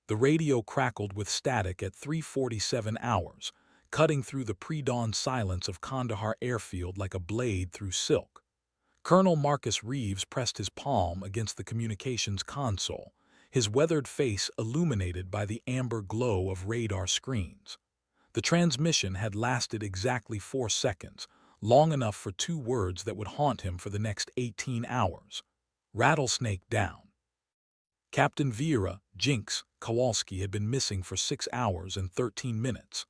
The radio crackled with static at 3:47 hours, cutting through the pre-dawn silence of Kandahar airfield like a blade through silk. Colonel Marcus Reeves pressed his palm against the communications console, his weathered face illuminated by the amber glow of radar screens. The transmission had lasted exactly 4 seconds, long enough for two words that would haunt him for the next 18 hours. Rattlesnake down. Captain Vera Jinx Kowalski had been missing for 6 hours and 13 minutes.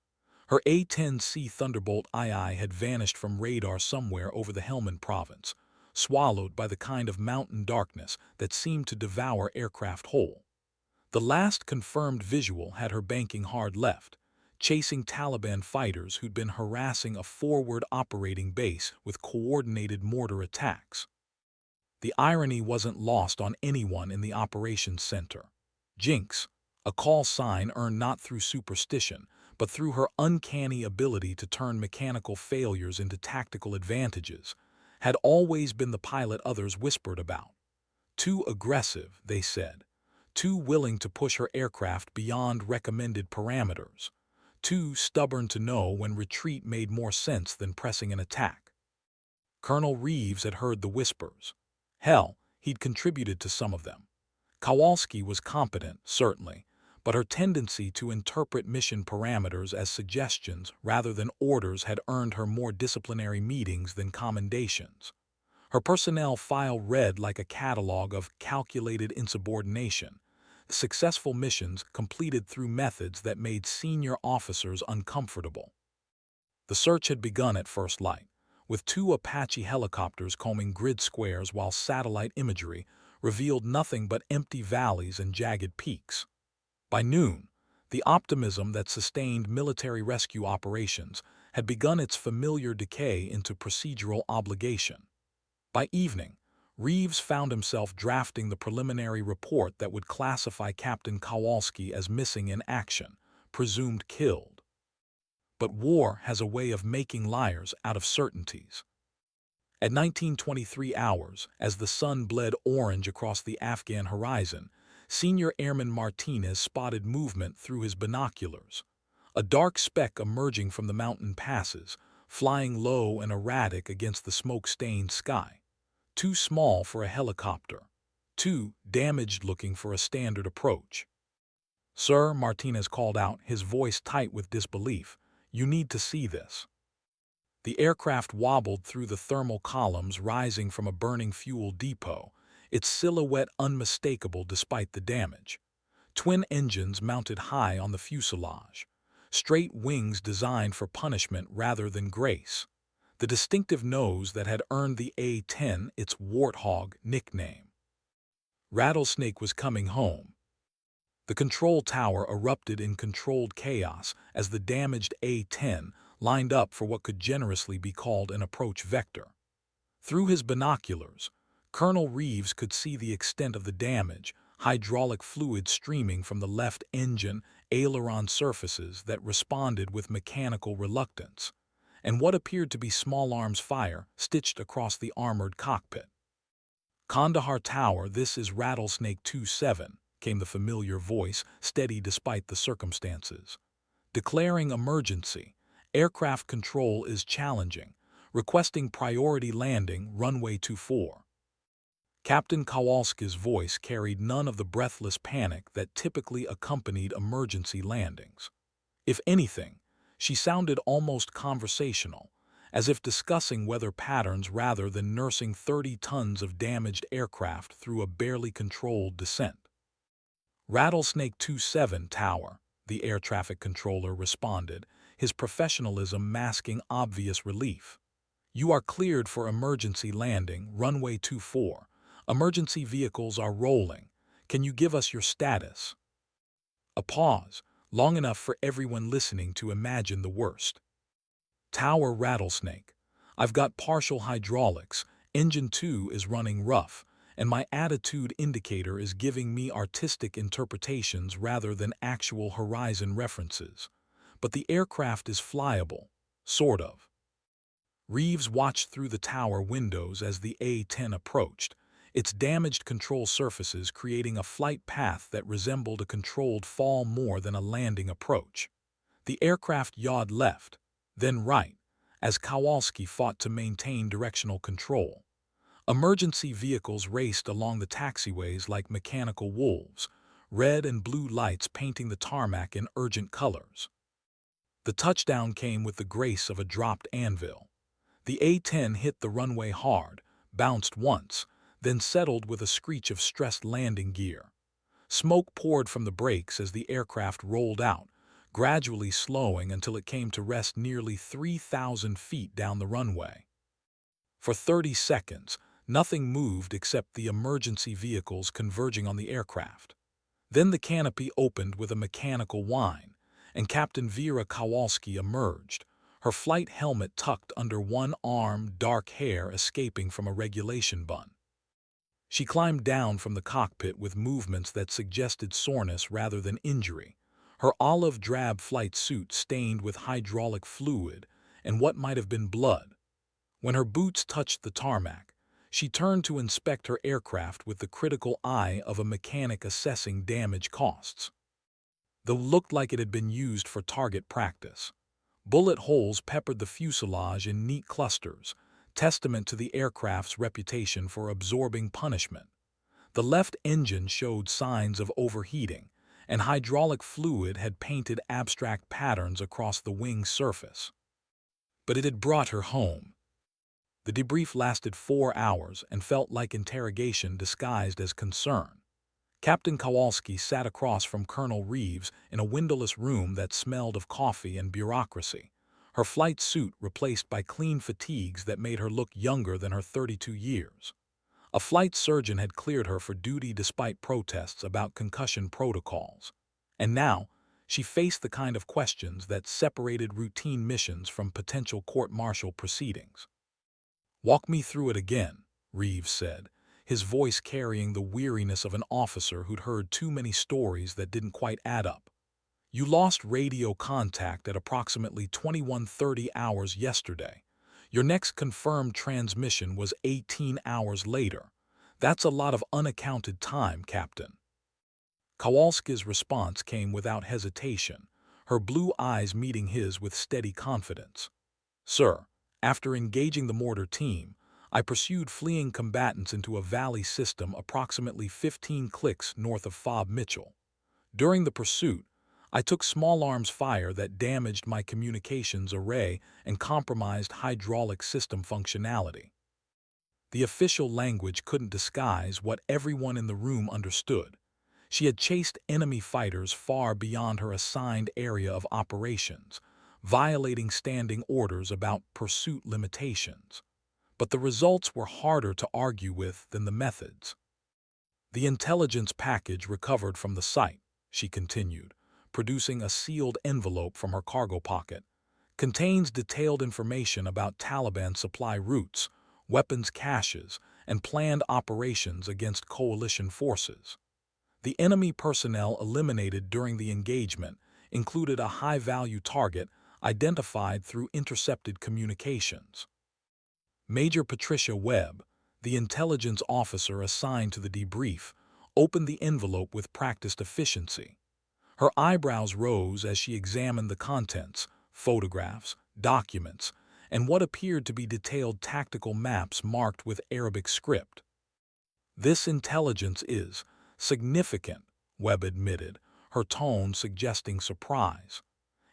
Her A-10C Thunderbolt II had vanished from radar somewhere over the Helmand province, swallowed by the kind of mountain darkness that seemed to devour aircraft whole. The last confirmed visual had her banking hard left, chasing Taliban fighters who'd been harassing a forward operating base with coordinated mortar attacks. The irony wasn't lost on anyone in the operations center. Jinx, a call sign earned not through superstition, but through her uncanny ability to turn mechanical failures into tactical advantages, had always been the pilot others whispered about. Too aggressive, they said. Too willing to push her aircraft beyond recommended parameters. Too stubborn to know when retreat made more sense than pressing an attack. Colonel Reeves had heard the whispers. Hell, he'd contributed to some of them. Kowalski was competent, certainly, but her tendency to interpret mission parameters as suggestions rather than orders had earned her more disciplinary meetings than commendations. Her personnel file read like a catalog of calculated insubordination, successful missions completed through methods that made senior officers uncomfortable. The search had begun at first light, with two Apache helicopters combing grid squares while satellite imagery revealed nothing but empty valleys and jagged peaks. By noon, the optimism that sustained military rescue operations had begun its familiar decay into procedural obligation. By evening, Reeves found himself drafting the preliminary report that would classify Captain Kowalski as missing in action, presumed killed. But war has a way of making liars out of certainties. At 19:23 hours, as the sun bled orange across the Afghan horizon, Senior Airman Martinez spotted movement through his binoculars. A dark speck emerging from the mountain passes, flying low and erratic against the smoke-stained sky. Too small for a helicopter, too damaged-looking for a standard approach. "Sir," Martinez called out, his voice tight with disbelief, "you need to see this." The aircraft wobbled through the thermal columns rising from a burning fuel depot, its silhouette unmistakable despite the damage. Twin engines mounted high on the fuselage, straight wings designed for punishment rather than grace. The distinctive nose that had earned the A-10 its Warthog nickname. Rattlesnake was coming home. The control tower erupted in controlled chaos as the damaged A-10 lined up for what could generously be called an approach vector. Through his binoculars, Colonel Reeves could see the extent of the damage, hydraulic fluid streaming from the left engine aileron surfaces that responded with mechanical reluctance, and what appeared to be small arms fire stitched across the armored cockpit. "Kandahar Tower, this is Rattlesnake 27, came the familiar voice, steady despite the circumstances. "Declaring emergency. Aircraft control is challenging. Requesting priority landing, runway 24. Captain Kowalski's voice carried none of the breathless panic that typically accompanied emergency landings. If anything, she sounded almost conversational, as if discussing weather patterns rather than nursing 30 tons of damaged aircraft through a barely controlled descent. "Rattlesnake 27 Tower," the air traffic controller responded, his professionalism masking obvious relief. "You are cleared for emergency landing, runway 24. Emergency vehicles are rolling. Can you give us your status?" A pause, long enough for everyone listening to imagine the worst. "Tower Rattlesnake. I've got partial hydraulics, engine 2 is running rough, and my attitude indicator is giving me artistic interpretations rather than actual horizon references. But the aircraft is flyable, sort of." Reeves watched through the tower windows as the A-10 approached, its damaged control surfaces creating a flight path that resembled a controlled fall more than a landing approach. The aircraft yawed left, then right, as Kowalski fought to maintain directional control. Emergency vehicles raced along the taxiways like mechanical wolves, red and blue lights painting the tarmac in urgent colors. The touchdown came with the grace of a dropped anvil. The A-10 hit the runway hard, bounced once, then settled with a screech of stressed landing gear. Smoke poured from the brakes as the aircraft rolled out, gradually slowing until it came to rest nearly 3,000 feet down the runway. For 30 seconds, nothing moved except the emergency vehicles converging on the aircraft. Then the canopy opened with a mechanical whine, and Captain Vera Kowalski emerged, her flight helmet tucked under one arm, dark hair escaping from a regulation bun. She climbed down from the cockpit with movements that suggested soreness rather than injury, her olive-drab flight suit stained with hydraulic fluid and what might have been blood. When her boots touched the tarmac, she turned to inspect her aircraft with the critical eye of a mechanic assessing damage costs. The looked like it had been used for target practice. Bullet holes peppered the fuselage in neat clusters, testament to the aircraft's reputation for absorbing punishment. The left engine showed signs of overheating, and hydraulic fluid had painted abstract patterns across the wing's surface. But it had brought her home. The debrief lasted 4 hours and felt like interrogation disguised as concern. Captain Kowalski sat across from Colonel Reeves in a windowless room that smelled of coffee and bureaucracy, her flight suit replaced by clean fatigues that made her look younger than her 32 years. A flight surgeon had cleared her for duty despite protests about concussion protocols. And now, she faced the kind of questions that separated routine missions from potential court-martial proceedings. "Walk me through it again," Reeves said, his voice carrying the weariness of an officer who'd heard too many stories that didn't quite add up. "You lost radio contact at approximately 21:30 hours yesterday. Your next confirmed transmission was 18 hours later. That's a lot of unaccounted time, Captain." Kowalski's response came without hesitation, her blue eyes meeting his with steady confidence. "Sir, after engaging the mortar team, I pursued fleeing combatants into a valley system approximately 15 clicks north of Fob Mitchell. During the pursuit, I took small arms fire that damaged my communications array and compromised hydraulic system functionality." The official language couldn't disguise what everyone in the room understood. She had chased enemy fighters far beyond her assigned area of operations, violating standing orders about pursuit limitations. But the results were harder to argue with than the methods. "The intelligence package recovered from the site," she continued, producing a sealed envelope from her cargo pocket, "contains detailed information about Taliban supply routes, weapons caches, and planned operations against coalition forces. The enemy personnel eliminated during the engagement included a high-value target identified through intercepted communications." Major Patricia Webb, the intelligence officer assigned to the debrief, opened the envelope with practiced efficiency. Her eyebrows rose as she examined the contents, photographs, documents, and what appeared to be detailed tactical maps marked with Arabic script. "This intelligence is significant," Webb admitted, her tone suggesting surprise.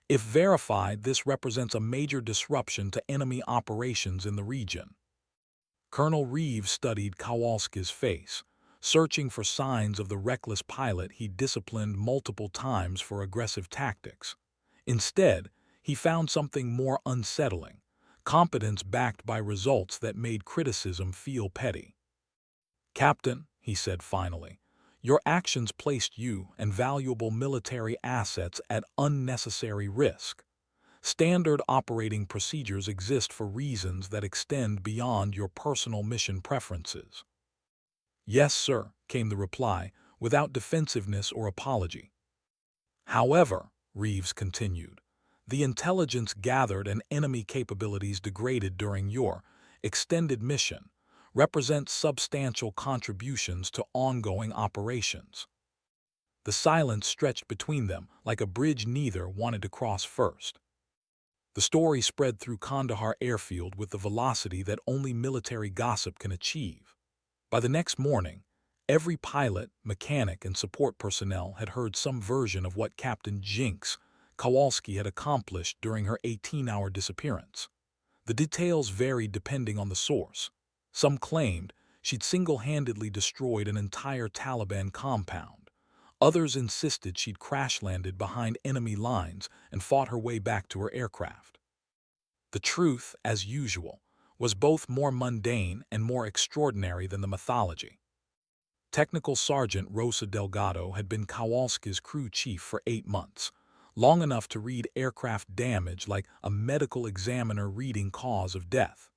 "If verified, this represents a major disruption to enemy operations in the region." Colonel Reeves studied Kowalski's face, searching for signs of the reckless pilot he'd disciplined multiple times for aggressive tactics. Instead, he found something more unsettling, competence backed by results that made criticism feel petty. "Captain," he said finally, "your actions placed you and valuable military assets at unnecessary risk. Standard operating procedures exist for reasons that extend beyond your personal mission preferences." "Yes, sir," came the reply, without defensiveness or apology. "However," Reeves continued, "the intelligence gathered and enemy capabilities degraded during your extended mission represent substantial contributions to ongoing operations. The silence stretched between them like a bridge neither wanted to cross first. The story spread through Kandahar airfield with the velocity that only military gossip can achieve. By the next morning, every pilot, mechanic, and support personnel had heard some version of what Captain Jinx Kowalski had accomplished during her 18-hour disappearance. The details varied depending on the source. Some claimed she'd single-handedly destroyed an entire Taliban compound. Others insisted she'd crash-landed behind enemy lines and fought her way back to her aircraft. The truth, as usual, was both more mundane and more extraordinary than the mythology. Technical Sergeant Rosa Delgado had been Kowalski's crew chief for 8 months, long enough to read aircraft damage like a medical examiner reading cause of death.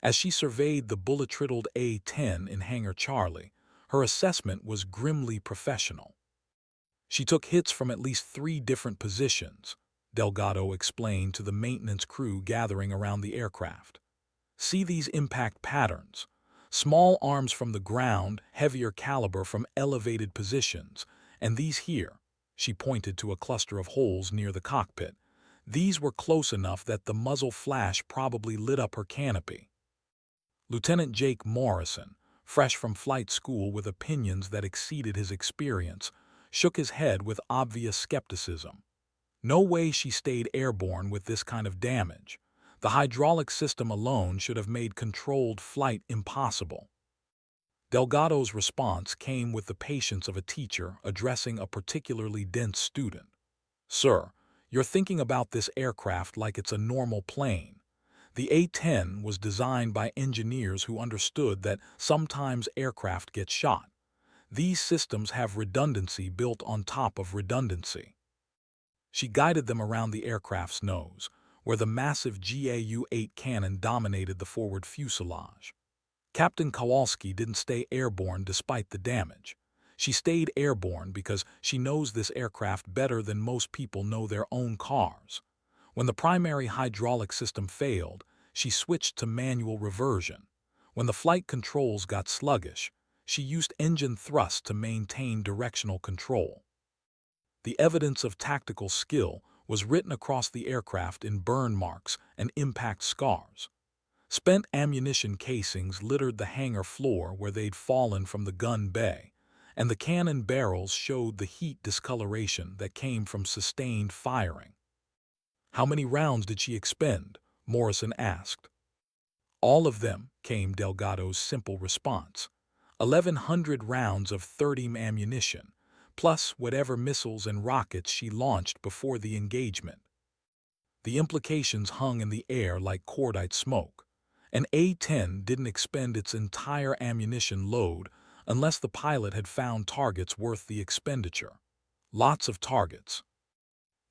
As she surveyed the bullet-riddled A-10 in Hangar Charlie, her assessment was grimly professional. She took hits from at least 3 different positions, Delgado explained to the maintenance crew gathering around the aircraft. See these impact patterns. Small arms from the ground, heavier caliber from elevated positions, and these here, she pointed to a cluster of holes near the cockpit. These were close enough that the muzzle flash probably lit up her canopy. Lieutenant Jake Morrison, fresh from flight school with opinions that exceeded his experience, shook his head with obvious skepticism. No way she stayed airborne with this kind of damage. The hydraulic system alone should have made controlled flight impossible. Delgado's response came with the patience of a teacher addressing a particularly dense student. Sir, you're thinking about this aircraft like it's a normal plane. The A-10 was designed by engineers who understood that sometimes aircraft get shot. These systems have redundancy built on top of redundancy. She guided them around the aircraft's nose, where the massive GAU-8 cannon dominated the forward fuselage. Captain Kowalski didn't stay airborne despite the damage. She stayed airborne because she knows this aircraft better than most people know their own cars. When the primary hydraulic system failed, she switched to manual reversion. When the flight controls got sluggish, she used engine thrust to maintain directional control. The evidence of tactical skill was written across the aircraft in burn marks and impact scars. Spent ammunition casings littered the hangar floor where they'd fallen from the gun bay, and the cannon barrels showed the heat discoloration that came from sustained firing. "How many rounds did she expend?" Morrison asked. "All of them," came Delgado's simple response. 1,100 rounds of 30 ammunition, plus whatever missiles and rockets she launched before the engagement. The implications hung in the air like cordite smoke. An A-10 didn't expend its entire ammunition load unless the pilot had found targets worth the expenditure. Lots of targets.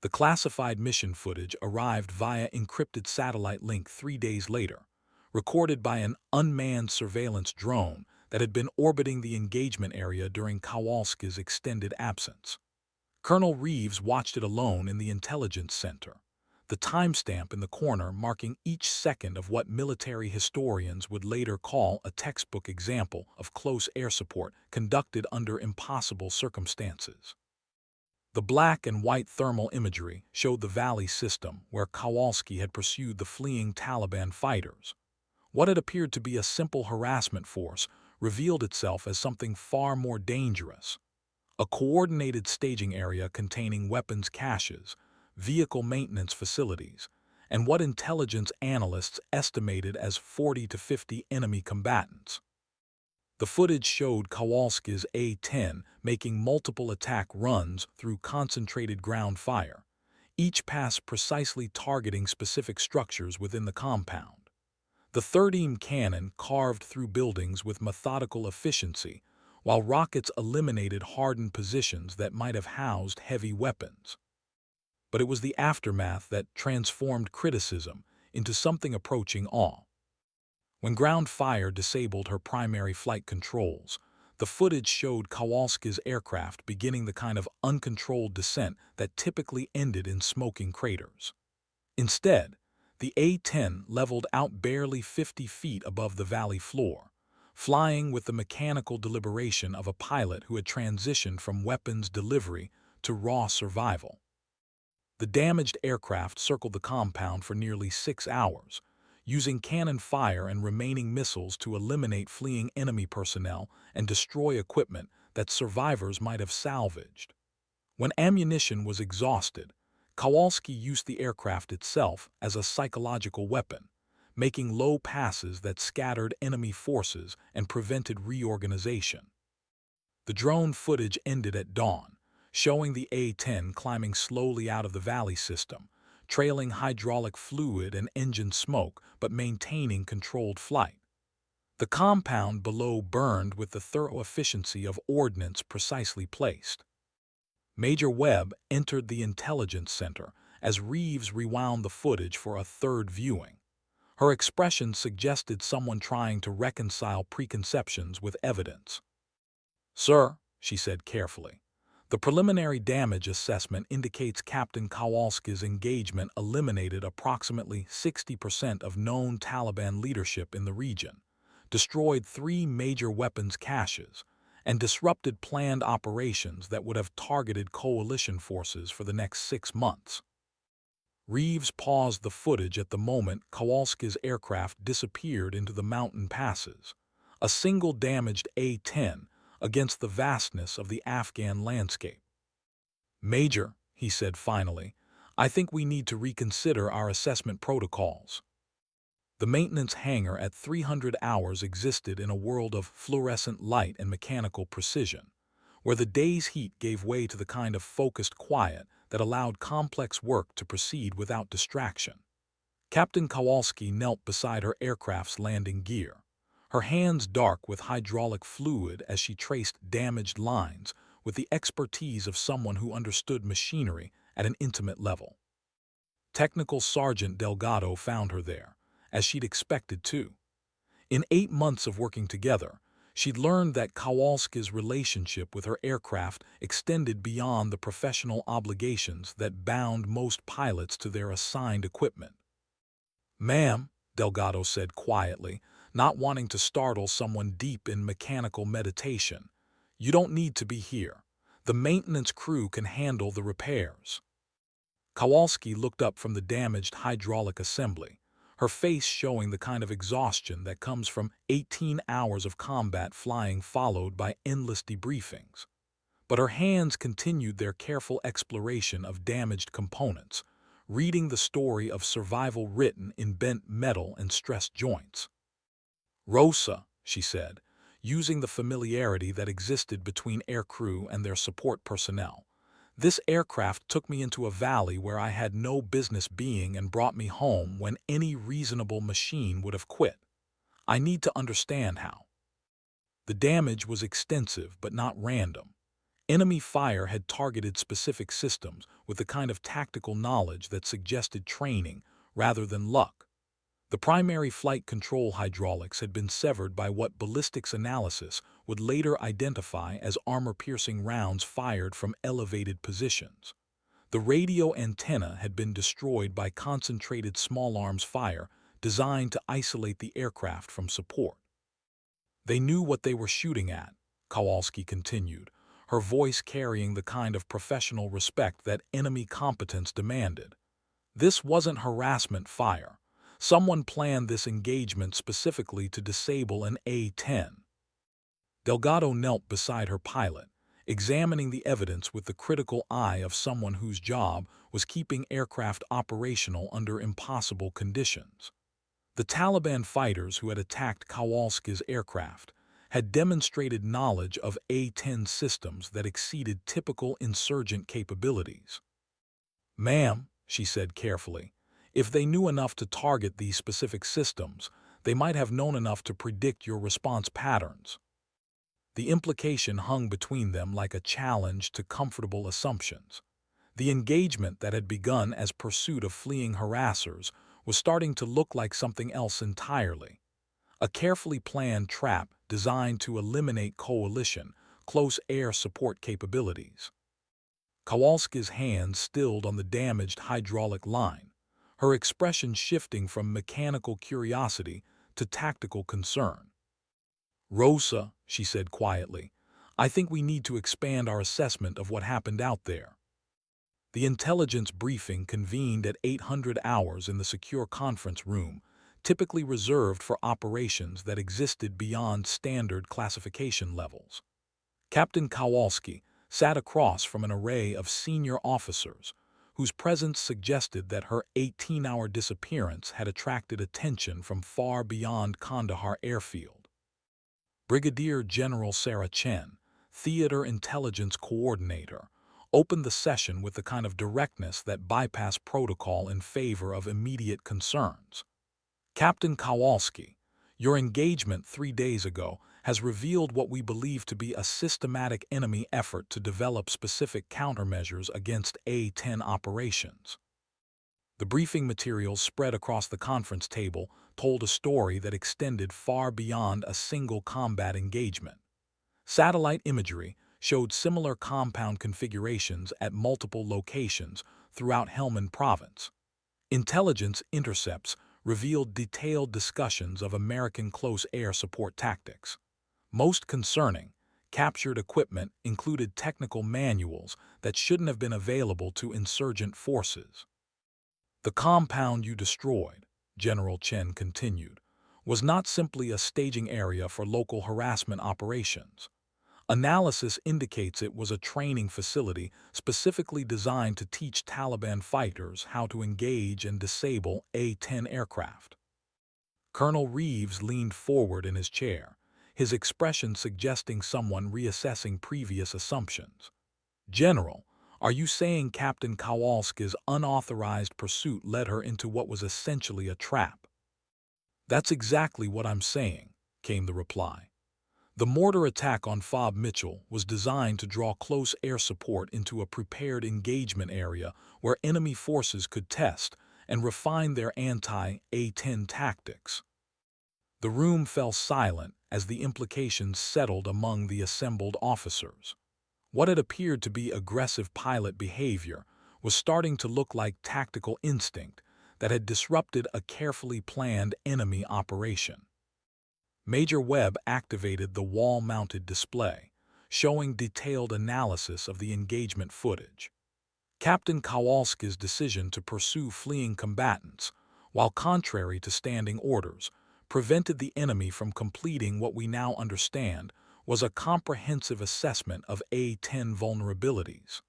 The classified mission footage arrived via encrypted satellite link 3 days later, recorded by an unmanned surveillance drone that had been orbiting the engagement area during Kowalski's extended absence. Colonel Reeves watched it alone in the intelligence center, the timestamp in the corner marking each second of what military historians would later call a textbook example of close air support conducted under impossible circumstances. The black and white thermal imagery showed the valley system where Kowalski had pursued the fleeing Taliban fighters. What had appeared to be a simple harassment force revealed itself as something far more dangerous. A coordinated staging area containing weapons caches, vehicle maintenance facilities, and what intelligence analysts estimated as 40 to 50 enemy combatants. The footage showed Kowalski's A-10 making multiple attack runs through concentrated ground fire, each pass precisely targeting specific structures within the compound. The 13 cannon carved through buildings with methodical efficiency, while rockets eliminated hardened positions that might have housed heavy weapons. But it was the aftermath that transformed criticism into something approaching awe. When ground fire disabled her primary flight controls, the footage showed Kowalski's aircraft beginning the kind of uncontrolled descent that typically ended in smoking craters. Instead, the A-10 leveled out barely 50 feet above the valley floor, flying with the mechanical deliberation of a pilot who had transitioned from weapons delivery to raw survival. The damaged aircraft circled the compound for nearly 6 hours, using cannon fire and remaining missiles to eliminate fleeing enemy personnel and destroy equipment that survivors might have salvaged. When ammunition was exhausted, Kowalski used the aircraft itself as a psychological weapon, making low passes that scattered enemy forces and prevented reorganization. The drone footage ended at dawn, showing the A-10 climbing slowly out of the valley system, trailing hydraulic fluid and engine smoke but maintaining controlled flight. The compound below burned with the thorough efficiency of ordnance precisely placed. Major Webb entered the intelligence center as Reeves rewound the footage for a third viewing. Her expression suggested someone trying to reconcile preconceptions with evidence. "Sir," she said carefully, "the preliminary damage assessment indicates Captain Kowalski's engagement eliminated approximately 60% of known Taliban leadership in the region, destroyed 3 major weapons caches, and disrupted planned operations that would have targeted coalition forces for the next 6 months." Reeves paused the footage at the moment Kowalski's aircraft disappeared into the mountain passes, a single damaged A-10 against the vastness of the Afghan landscape. "Major," he said finally, "I think we need to reconsider our assessment protocols." The maintenance hangar at 300 hours existed in a world of fluorescent light and mechanical precision, where the day's heat gave way to the kind of focused quiet that allowed complex work to proceed without distraction. Captain Kowalski knelt beside her aircraft's landing gear, her hands dark with hydraulic fluid as she traced damaged lines with the expertise of someone who understood machinery at an intimate level. Technical Sergeant Delgado found her there, as she'd expected to. In 8 months of working together, she'd learned that Kowalski's relationship with her aircraft extended beyond the professional obligations that bound most pilots to their assigned equipment. "Ma'am," Delgado said quietly, not wanting to startle someone deep in mechanical meditation, "you don't need to be here. The maintenance crew can handle the repairs." Kowalski looked up from the damaged hydraulic assembly, her face showing the kind of exhaustion that comes from 18 hours of combat flying followed by endless debriefings. But her hands continued their careful exploration of damaged components, reading the story of survival written in bent metal and stressed joints. "Rosa," she said, using the familiarity that existed between aircrew and their support personnel, "this aircraft took me into a valley where I had no business being and brought me home when any reasonable machine would have quit. I need to understand how." The damage was extensive but not random. Enemy fire had targeted specific systems with the kind of tactical knowledge that suggested training rather than luck. The primary flight control hydraulics had been severed by what ballistics analysis would later identify as armor-piercing rounds fired from elevated positions. The radio antenna had been destroyed by concentrated small arms fire designed to isolate the aircraft from support. "They knew what they were shooting at," Kowalski continued, her voice carrying the kind of professional respect that enemy competence demanded. "This wasn't harassment fire. Someone planned this engagement specifically to disable an A-10. Delgado knelt beside her pilot, examining the evidence with the critical eye of someone whose job was keeping aircraft operational under impossible conditions. The Taliban fighters who had attacked Kowalski's aircraft had demonstrated knowledge of A-10 systems that exceeded typical insurgent capabilities. "Ma'am," she said carefully, "if they knew enough to target these specific systems, they might have known enough to predict your response patterns." The implication hung between them like a challenge to comfortable assumptions. The engagement that had begun as pursuit of fleeing harassers was starting to look like something else entirely. A carefully planned trap designed to eliminate coalition, close air support capabilities. Kowalski's hands stilled on the damaged hydraulic line, her expression shifting from mechanical curiosity to tactical concern. "Rosa," she said quietly, "I think we need to expand our assessment of what happened out there." The intelligence briefing convened at 800 hours in the secure conference room, typically reserved for operations that existed beyond standard classification levels. Captain Kowalski sat across from an array of senior officers, whose presence suggested that her 18-hour disappearance had attracted attention from far beyond Kandahar airfield. Brigadier General Sarah Chen, Theater Intelligence Coordinator, opened the session with the kind of directness that bypassed protocol in favor of immediate concerns. "Captain Kowalski, your engagement 3 days ago has revealed what we believe to be a systematic enemy effort to develop specific countermeasures against A-10 operations." The briefing materials spread across the conference table told a story that extended far beyond a single combat engagement. Satellite imagery showed similar compound configurations at multiple locations throughout Helmand Province. Intelligence intercepts revealed detailed discussions of American close air support tactics. Most concerning, captured equipment included technical manuals that shouldn't have been available to insurgent forces. "The compound you destroyed," General Chen continued, "was not simply a staging area for local harassment operations. Analysis indicates it was a training facility specifically designed to teach Taliban fighters how to engage and disable A-10 aircraft." Colonel Reeves leaned forward in his chair, his expression suggesting someone reassessing previous assumptions. "General, are you saying Captain Kowalski's unauthorized pursuit led her into what was essentially a trap?" "That's exactly what I'm saying," came the reply. "The mortar attack on Fob Mitchell was designed to draw close air support into a prepared engagement area where enemy forces could test and refine their anti-A-10 tactics." The room fell silent as the implications settled among the assembled officers. What had appeared to be aggressive pilot behavior was starting to look like tactical instinct that had disrupted a carefully planned enemy operation. Major Webb activated the wall-mounted display, showing detailed analysis of the engagement footage. Captain Kowalski's decision to pursue fleeing combatants, while contrary to standing orders, prevented the enemy from completing what we now understand was a comprehensive assessment of A-10 vulnerabilities.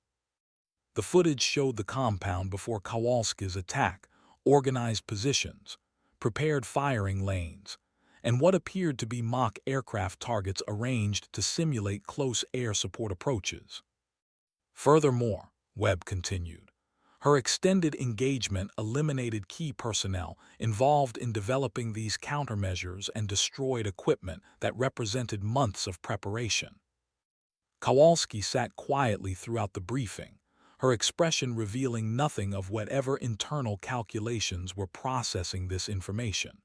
The footage showed the compound before Kowalski's attack, organized positions, prepared firing lanes, and what appeared to be mock aircraft targets arranged to simulate close air support approaches. Furthermore, Webb continued, her extended engagement eliminated key personnel involved in developing these countermeasures and destroyed equipment that represented months of preparation. Kowalski sat quietly throughout the briefing, her expression revealing nothing of whatever internal calculations were processing this information.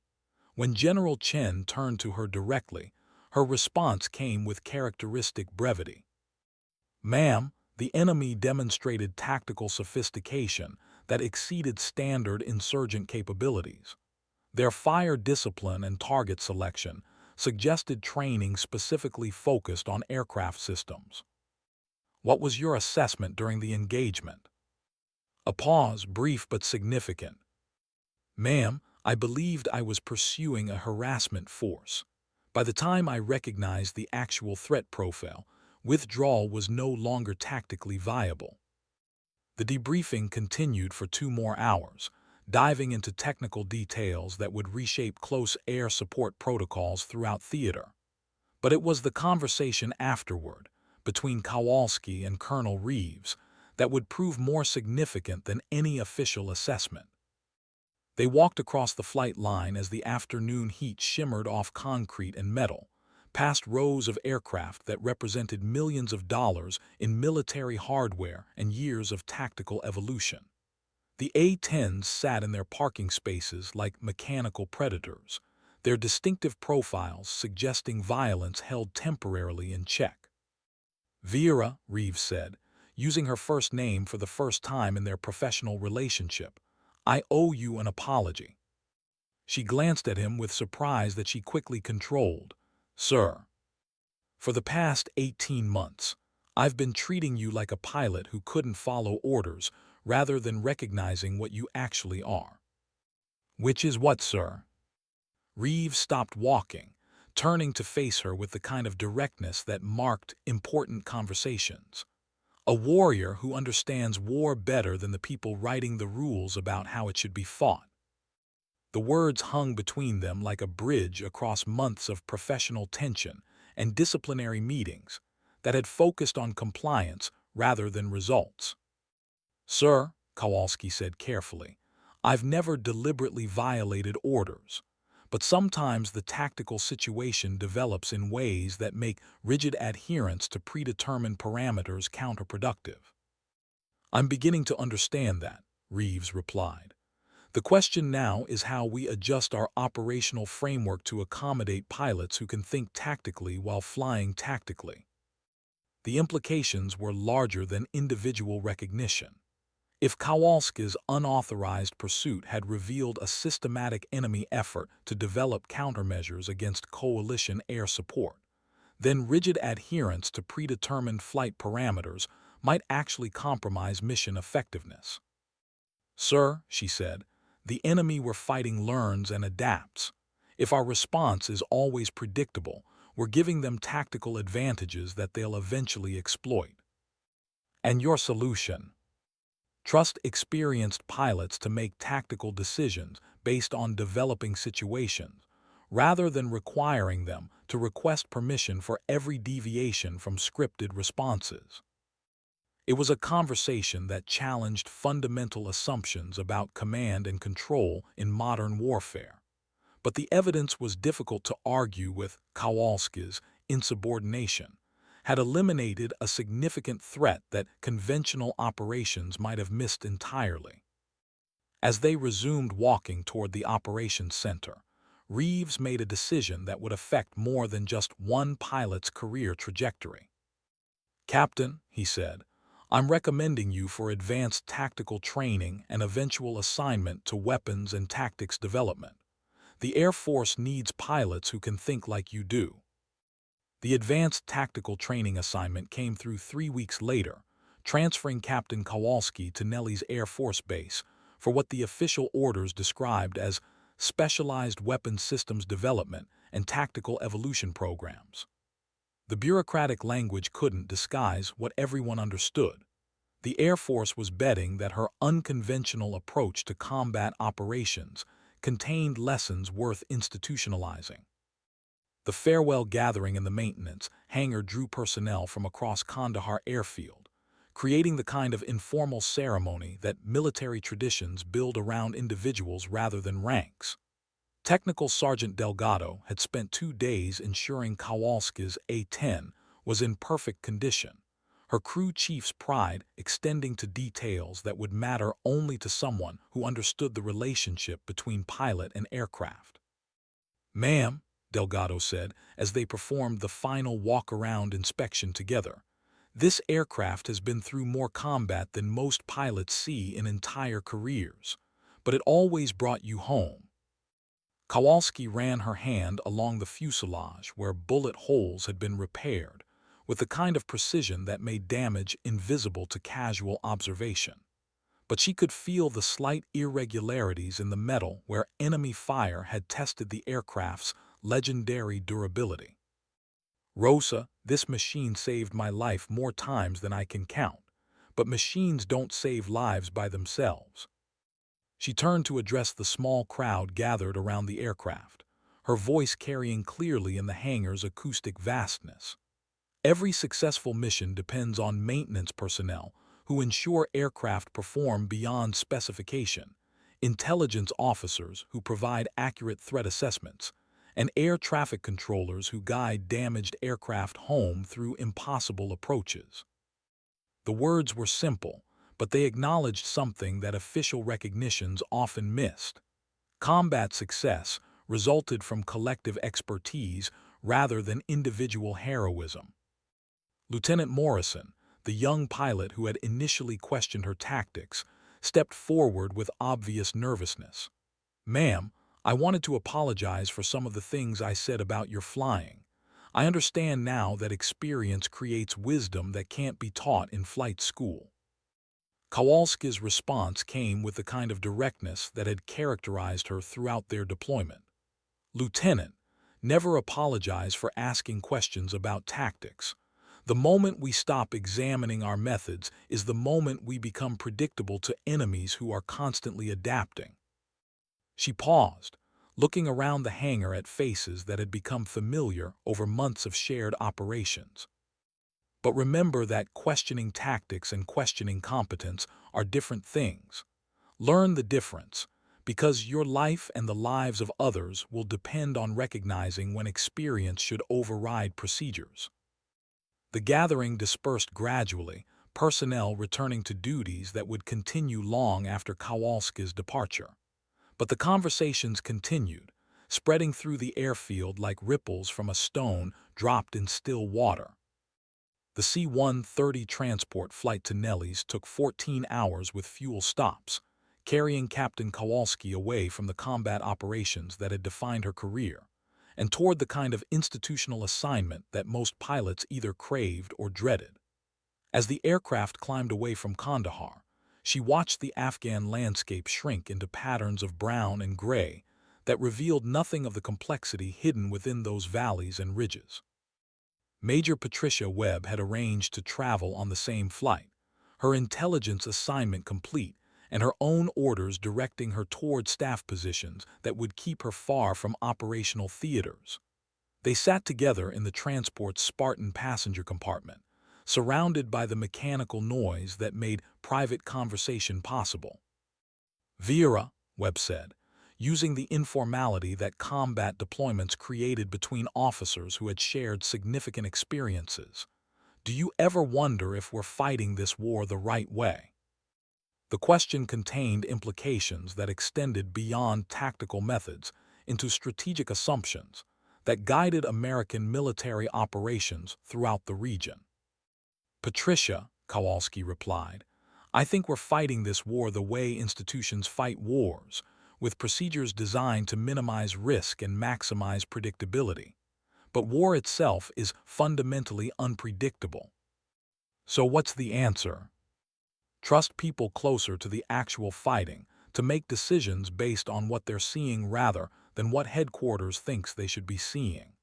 When General Chen turned to her directly, her response came with characteristic brevity. "Ma'am, the enemy demonstrated tactical sophistication that exceeded standard insurgent capabilities. Their fire discipline and target selection suggested training specifically focused on aircraft systems." "What was your assessment during the engagement?" A pause, brief but significant. "Ma'am, I believed I was pursuing a harassment force. By the time I recognized the actual threat profile, withdrawal was no longer tactically viable." The debriefing continued for 2 more hours, diving into technical details that would reshape close air support protocols throughout theater. But it was the conversation afterward, between Kowalski and Colonel Reeves, that would prove more significant than any official assessment. They walked across the flight line as the afternoon heat shimmered off concrete and metal, past rows of aircraft that represented millions of dollars in military hardware and years of tactical evolution. The A-10s sat in their parking spaces like mechanical predators, their distinctive profiles suggesting violence held temporarily in check. "Vera," Reeves said, using her first name for the first time in their professional relationship, "I owe you an apology." She glanced at him with surprise that she quickly controlled. Sir, for the past 18 months, I've been treating you like a pilot who couldn't follow orders rather than recognizing what you actually are. Which is what, sir? Reeves stopped walking, turning to face her with the kind of directness that marked important conversations. A warrior who understands war better than the people writing the rules about how it should be fought. The words hung between them like a bridge across months of professional tension and disciplinary meetings that had focused on compliance rather than results. Sir, Kowalski said carefully, I've never deliberately violated orders, but sometimes the tactical situation develops in ways that make rigid adherence to predetermined parameters counterproductive. I'm beginning to understand that, Reeves replied. The question now is how we adjust our operational framework to accommodate pilots who can think tactically while flying tactically. The implications were larger than individual recognition. If Kowalski's unauthorized pursuit had revealed a systematic enemy effort to develop countermeasures against coalition air support, then rigid adherence to predetermined flight parameters might actually compromise mission effectiveness. Sir, she said, the enemy we're fighting learns and adapts. If our response is always predictable, we're giving them tactical advantages that they'll eventually exploit. And your solution? Trust experienced pilots to make tactical decisions based on developing situations, rather than requiring them to request permission for every deviation from scripted responses. It was a conversation that challenged fundamental assumptions about command and control in modern warfare. But the evidence was difficult to argue with. Kowalski's insubordination had eliminated a significant threat that conventional operations might have missed entirely. As they resumed walking toward the operations center, Reeves made a decision that would affect more than just one pilot's career trajectory. Captain, he said, I'm recommending you for advanced tactical training and eventual assignment to weapons and tactics development. The Air Force needs pilots who can think like you do. The advanced tactical training assignment came through 3 weeks later, transferring Captain Kowalski to Nellis Air Force Base for what the official orders described as specialized weapons systems development and tactical evolution programs. The bureaucratic language couldn't disguise what everyone understood. The Air Force was betting that her unconventional approach to combat operations contained lessons worth institutionalizing. The farewell gathering in the maintenance hangar drew personnel from across Kandahar airfield, creating the kind of informal ceremony that military traditions build around individuals rather than ranks. Technical Sergeant Delgado had spent 2 days ensuring Kowalski's A-10 was in perfect condition, her crew chief's pride extending to details that would matter only to someone who understood the relationship between pilot and aircraft. Ma'am, Delgado said as they performed the final walk-around inspection together, this aircraft has been through more combat than most pilots see in entire careers, but it always brought you home. Kowalski ran her hand along the fuselage where bullet holes had been repaired, with the kind of precision that made damage invisible to casual observation. But she could feel the slight irregularities in the metal where enemy fire had tested the aircraft's legendary durability. Rosa, this machine saved my life more times than I can count, but machines don't save lives by themselves. She turned to address the small crowd gathered around the aircraft, her voice carrying clearly in the hangar's acoustic vastness. Every successful mission depends on maintenance personnel who ensure aircraft perform beyond specification, intelligence officers who provide accurate threat assessments, and air traffic controllers who guide damaged aircraft home through impossible approaches. The words were simple, but they acknowledged something that official recognitions often missed. Combat success resulted from collective expertise rather than individual heroism. Lieutenant Morrison, the young pilot who had initially questioned her tactics, stepped forward with obvious nervousness. Ma'am, I wanted to apologize for some of the things I said about your flying. I understand now that experience creates wisdom that can't be taught in flight school." Kowalski's response came with the kind of directness that had characterized her throughout their deployment. "Lieutenant, never apologize for asking questions about tactics. The moment we stop examining our methods is the moment we become predictable to enemies who are constantly adapting." She paused, looking around the hangar at faces that had become familiar over months of shared operations. "But remember that questioning tactics and questioning competence are different things. Learn the difference, because your life and the lives of others will depend on recognizing when experience should override procedures." The gathering dispersed gradually, personnel returning to duties that would continue long after Kowalski's departure. But the conversations continued, spreading through the airfield like ripples from a stone dropped in still water. The C-130 transport flight to Nellis took 14 hours with fuel stops, carrying Captain Kowalski away from the combat operations that had defined her career, and toward the kind of institutional assignment that most pilots either craved or dreaded. As the aircraft climbed away from Kandahar, she watched the Afghan landscape shrink into patterns of brown and gray that revealed nothing of the complexity hidden within those valleys and ridges. Major Patricia Webb had arranged to travel on the same flight, her intelligence assignment complete, and her own orders directing her toward staff positions that would keep her far from operational theaters. They sat together in the transport's Spartan passenger compartment, surrounded by the mechanical noise that made private conversation possible. "Vera," Webb said, using the informality that combat deployments created between officers who had shared significant experiences, "do you ever wonder if we're fighting this war the right way?" The question contained implications that extended beyond tactical methods into strategic assumptions that guided American military operations throughout the region. "Patricia," Kowalski replied, "I think we're fighting this war the way institutions fight wars, with procedures designed to minimize risk and maximize predictability. But war itself is fundamentally unpredictable. So what's the answer? Trust people closer to the actual fighting to make decisions based on what they're seeing rather than what headquarters thinks they should be seeing."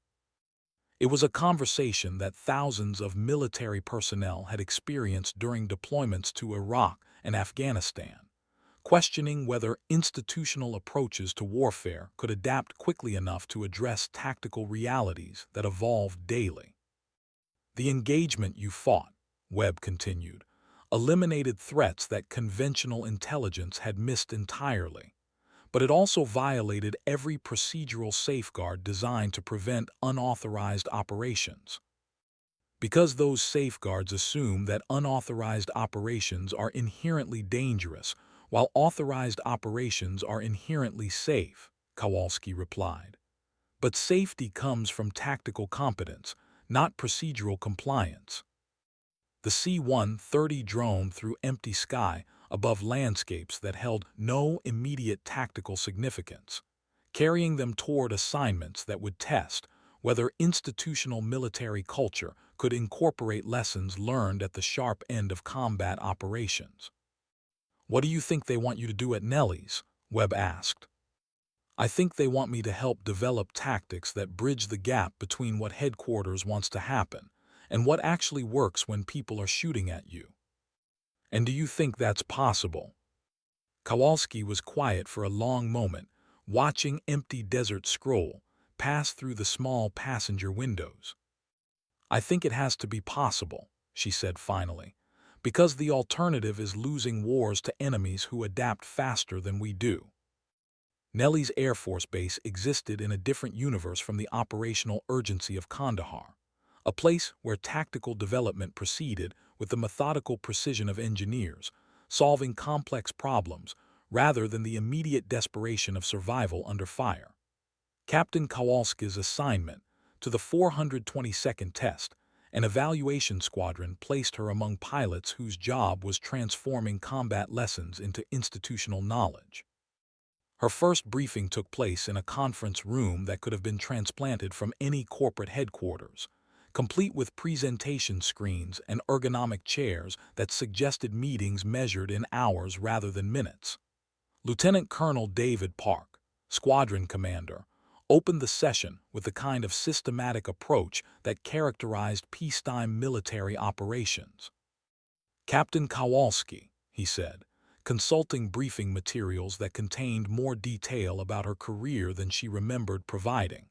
It was a conversation that thousands of military personnel had experienced during deployments to Iraq and Afghanistan, questioning whether institutional approaches to warfare could adapt quickly enough to address tactical realities that evolved daily. "The engagement you fought," Webb continued, "eliminated threats that conventional intelligence had missed entirely. But it also violated every procedural safeguard designed to prevent unauthorized operations. Because those safeguards assume that unauthorized operations are inherently dangerous, while authorized operations are inherently safe," Kowalski replied. "But safety comes from tactical competence, not procedural compliance." The C-130 droned through empty sky above landscapes that held no immediate tactical significance, carrying them toward assignments that would test whether institutional military culture could incorporate lessons learned at the sharp end of combat operations. "What do you think they want you to do at Nellis?" Webb asked. "I think they want me to help develop tactics that bridge the gap between what headquarters wants to happen and what actually works when people are shooting at you." "And do you think that's possible?" Kowalski was quiet for a long moment, watching empty desert scroll pass through the small passenger windows. "I think it has to be possible," she said finally, "because the alternative is losing wars to enemies who adapt faster than we do." Nellis Air Force Base existed in a different universe from the operational urgency of Kandahar, a place where tactical development proceeded with the methodical precision of engineers, solving complex problems rather than the immediate desperation of survival under fire. Captain Kowalski's assignment to the 422nd Test, an evaluation squadron, placed her among pilots whose job was transforming combat lessons into institutional knowledge. Her first briefing took place in a conference room that could have been transplanted from any corporate headquarters, complete with presentation screens and ergonomic chairs that suggested meetings measured in hours rather than minutes. Lieutenant Colonel David Park, squadron commander, opened the session with the kind of systematic approach that characterized peacetime military operations. "Captain Kowalski," he said, consulting briefing materials that contained more detail about her career than she remembered providing.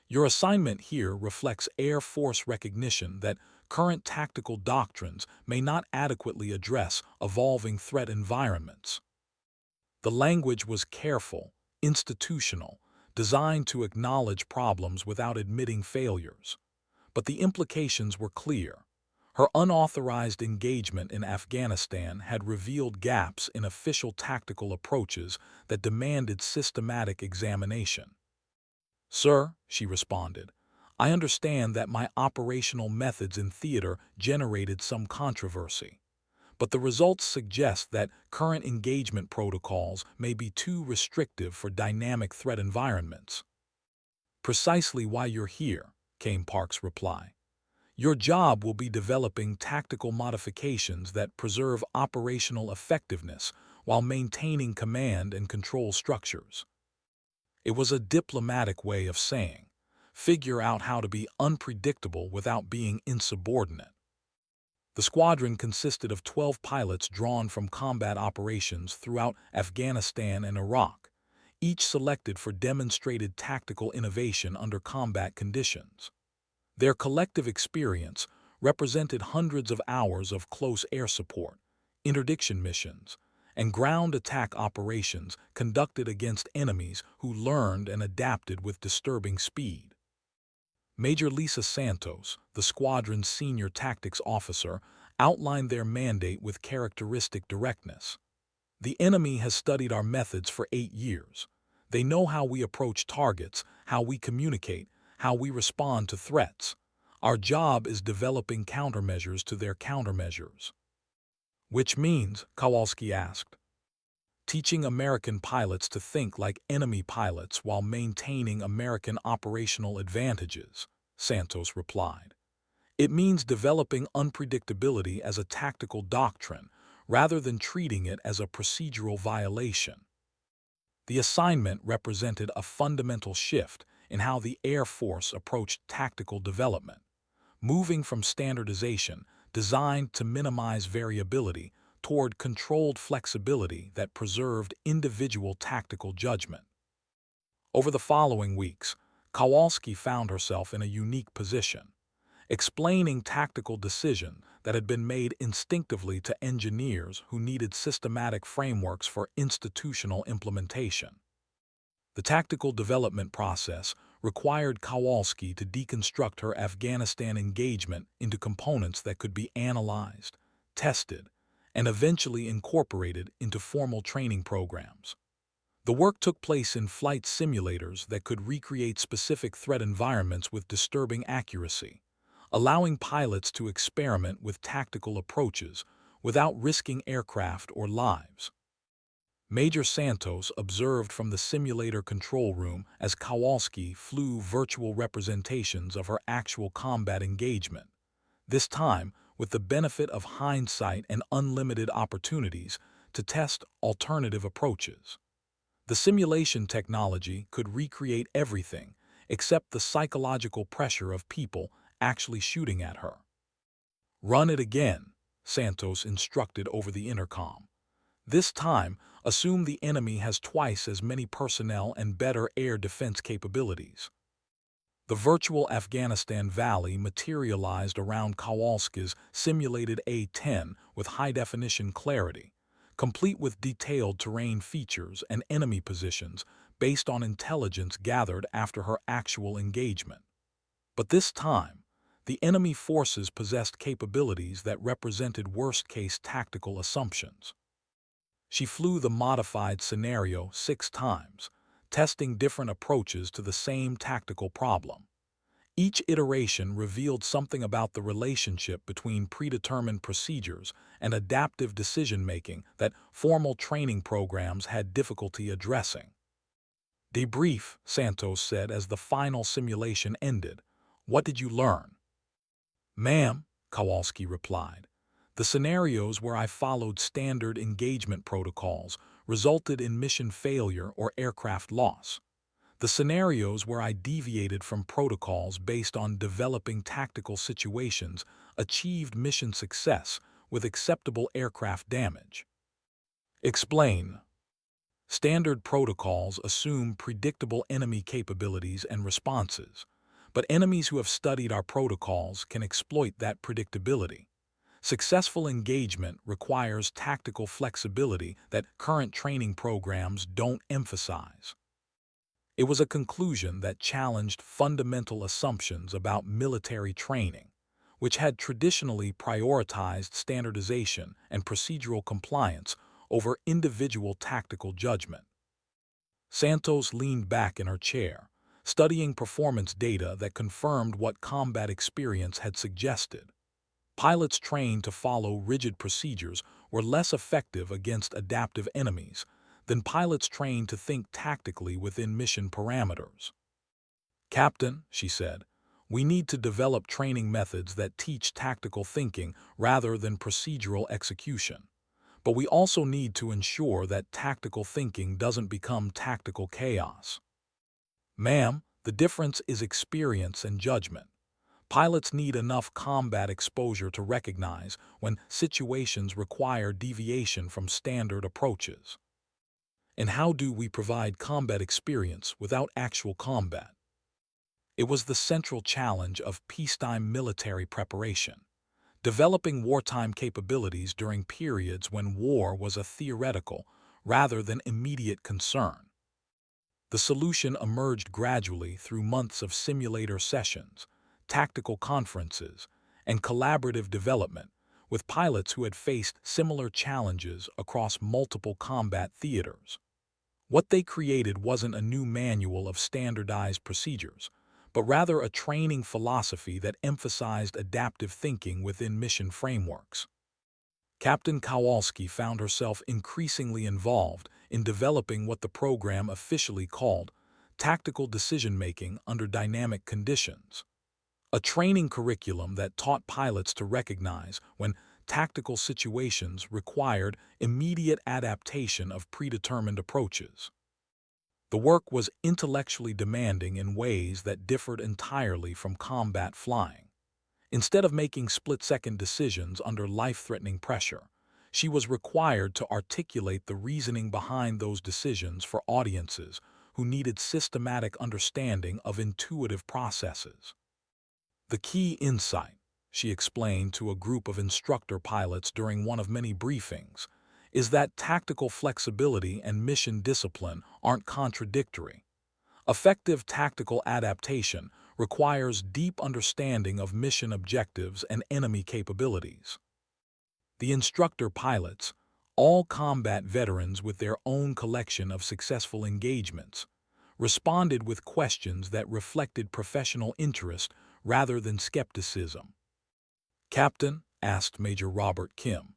"Your assignment here reflects Air Force recognition that current tactical doctrines may not adequately address evolving threat environments." The language was careful, institutional, designed to acknowledge problems without admitting failures. But the implications were clear. Her unauthorized engagement in Afghanistan had revealed gaps in official tactical approaches that demanded systematic examination. "Sir," she responded, "I understand that my operational methods in theater generated some controversy, but the results suggest that current engagement protocols may be too restrictive for dynamic threat environments." "Precisely why you're here," came Park's reply. "Your job will be developing tactical modifications that preserve operational effectiveness while maintaining command and control structures." It was a diplomatic way of saying, figure out how to be unpredictable without being insubordinate. The squadron consisted of 12 pilots drawn from combat operations throughout Afghanistan and Iraq, each selected for demonstrated tactical innovation under combat conditions. Their collective experience represented hundreds of hours of close air support, interdiction missions, and ground attack operations conducted against enemies who learned and adapted with disturbing speed. Major Lisa Santos, the squadron's senior tactics officer, outlined their mandate with characteristic directness. "The enemy has studied our methods for 8 years. They know how we approach targets, how we communicate, how we respond to threats. Our job is developing countermeasures to their countermeasures." "Which means," Kowalski asked, "teaching American pilots to think like enemy pilots while maintaining American operational advantages," Santos replied. "It means developing unpredictability as a tactical doctrine rather than treating it as a procedural violation." The assignment represented a fundamental shift in how the Air Force approached tactical development, moving from standardization designed to minimize variability toward controlled flexibility that preserved individual tactical judgment. Over the following weeks, Kowalski found herself in a unique position, explaining tactical decisions that had been made instinctively to engineers who needed systematic frameworks for institutional implementation. The tactical development process required Kowalski to deconstruct her Afghanistan engagement into components that could be analyzed, tested, and eventually incorporated into formal training programs. The work took place in flight simulators that could recreate specific threat environments with disturbing accuracy, allowing pilots to experiment with tactical approaches without risking aircraft or lives. Major Santos observed from the simulator control room as Kowalski flew virtual representations of her actual combat engagement, this time with the benefit of hindsight and unlimited opportunities to test alternative approaches. The simulation technology could recreate everything except the psychological pressure of people actually shooting at her. "Run it again," Santos instructed over the intercom. "This time, assume the enemy has twice as many personnel and better air defense capabilities." The virtual Afghanistan Valley materialized around Kowalski's simulated A-10 with high-definition clarity, complete with detailed terrain features and enemy positions based on intelligence gathered after her actual engagement. But this time, the enemy forces possessed capabilities that represented worst-case tactical assumptions. She flew the modified scenario 6 times, testing different approaches to the same tactical problem. Each iteration revealed something about the relationship between predetermined procedures and adaptive decision-making that formal training programs had difficulty addressing. Debrief, Santos said as the final simulation ended. What did you learn? Ma'am, Kowalski replied, the scenarios where I followed standard engagement protocols resulted in mission failure or aircraft loss. The scenarios where I deviated from protocols based on developing tactical situations achieved mission success with acceptable aircraft damage. Explain. Standard protocols assume predictable enemy capabilities and responses, but enemies who have studied our protocols can exploit that predictability. Successful engagement requires tactical flexibility that current training programs don't emphasize. It was a conclusion that challenged fundamental assumptions about military training, which had traditionally prioritized standardization and procedural compliance over individual tactical judgment. Santos leaned back in her chair, studying performance data that confirmed what combat experience had suggested. Pilots trained to follow rigid procedures were less effective against adaptive enemies than pilots trained to think tactically within mission parameters. Captain, she said, we need to develop training methods that teach tactical thinking rather than procedural execution. But we also need to ensure that tactical thinking doesn't become tactical chaos. Ma'am, the difference is experience and judgment. Pilots need enough combat exposure to recognize when situations require deviation from standard approaches. And how do we provide combat experience without actual combat? It was the central challenge of peacetime military preparation, developing wartime capabilities during periods when war was a theoretical rather than immediate concern. The solution emerged gradually through months of simulator sessions, tactical conferences, and collaborative development with pilots who had faced similar challenges across multiple combat theaters. What they created wasn't a new manual of standardized procedures, but rather a training philosophy that emphasized adaptive thinking within mission frameworks. Captain Kowalski found herself increasingly involved in developing what the program officially called tactical decision-making under dynamic conditions, a training curriculum that taught pilots to recognize when tactical situations required immediate adaptation of predetermined approaches. The work was intellectually demanding in ways that differed entirely from combat flying. Instead of making split-second decisions under life-threatening pressure, she was required to articulate the reasoning behind those decisions for audiences who needed systematic understanding of intuitive processes. The key insight, she explained to a group of instructor pilots during one of many briefings, is that tactical flexibility and mission discipline aren't contradictory. Effective tactical adaptation requires deep understanding of mission objectives and enemy capabilities. The instructor pilots, all combat veterans with their own collection of successful engagements, responded with questions that reflected professional interest rather than skepticism. Captain, asked Major Robert Kim,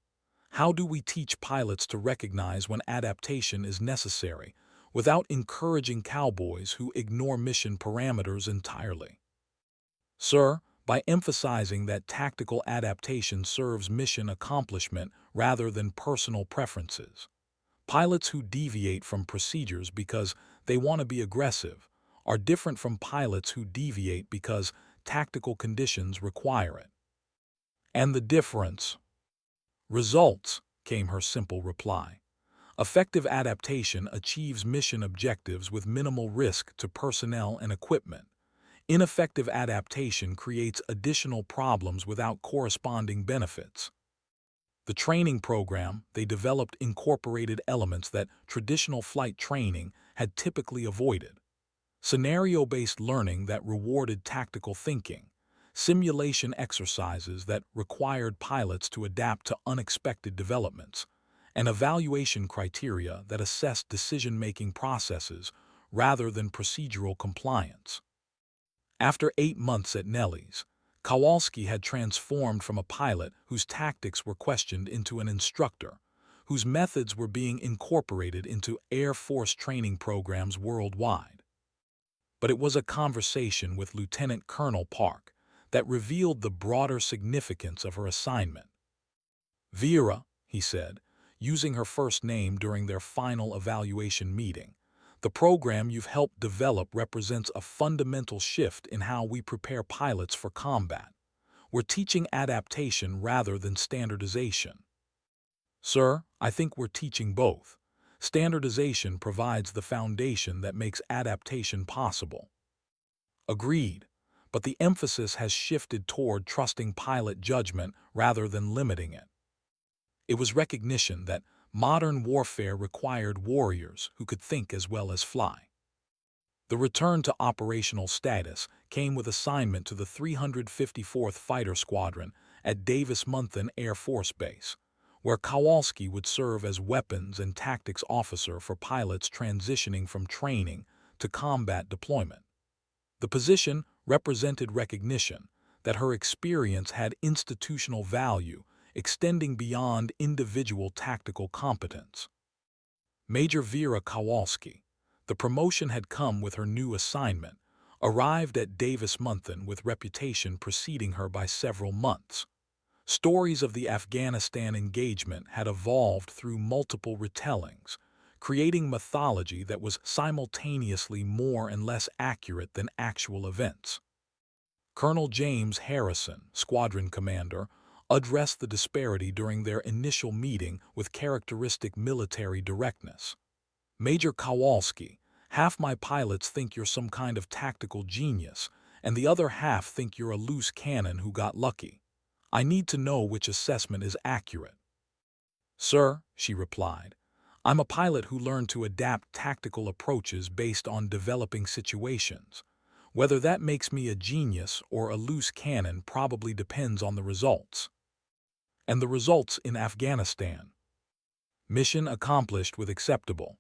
how do we teach pilots to recognize when adaptation is necessary without encouraging cowboys who ignore mission parameters entirely? Sir, by emphasizing that tactical adaptation serves mission accomplishment rather than personal preferences. Pilots who deviate from procedures because they want to be aggressive are different from pilots who deviate because tactical conditions require it. And the difference? Results, came her simple reply. Effective adaptation achieves mission objectives with minimal risk to personnel and equipment. Ineffective adaptation creates additional problems without corresponding benefits. The training program they developed incorporated elements that traditional flight training had typically avoided. Scenario-based learning that rewarded tactical thinking, simulation exercises that required pilots to adapt to unexpected developments, and evaluation criteria that assessed decision-making processes rather than procedural compliance. After 8 months at Nellie's, Kowalski had transformed from a pilot whose tactics were questioned into an instructor whose methods were being incorporated into Air Force training programs worldwide. But it was a conversation with Lieutenant Colonel Park that revealed the broader significance of her assignment. "Vera," he said, using her first name during their final evaluation meeting, "the program you've helped develop represents a fundamental shift in how we prepare pilots for combat. We're teaching adaptation rather than standardization." "Sir, I think we're teaching both. Standardization provides the foundation that makes adaptation possible." "Agreed, but the emphasis has shifted toward trusting pilot judgment rather than limiting it." It was recognition that modern warfare required warriors who could think as well as fly. The return to operational status came with assignment to the 354th Fighter Squadron at Davis-Monthan Air Force Base, where Kowalski would serve as weapons and tactics officer for pilots transitioning from training to combat deployment. The position represented recognition that her experience had institutional value extending beyond individual tactical competence. Major Vera Kowalski, the promotion had come with her new assignment, arrived at Davis-Monthan with reputation preceding her by several months. Stories of the Afghanistan engagement had evolved through multiple retellings, creating mythology that was simultaneously more and less accurate than actual events. Colonel James Harrison, squadron commander, addressed the disparity during their initial meeting with characteristic military directness. "Major Kowalski, half my pilots think you're some kind of tactical genius, and the other half think you're a loose cannon who got lucky. I need to know which assessment is accurate." "Sir," she replied, "I'm a pilot who learned to adapt tactical approaches based on developing situations. Whether that makes me a genius or a loose cannon probably depends on the results." And the results in Afghanistan. Mission accomplished with acceptable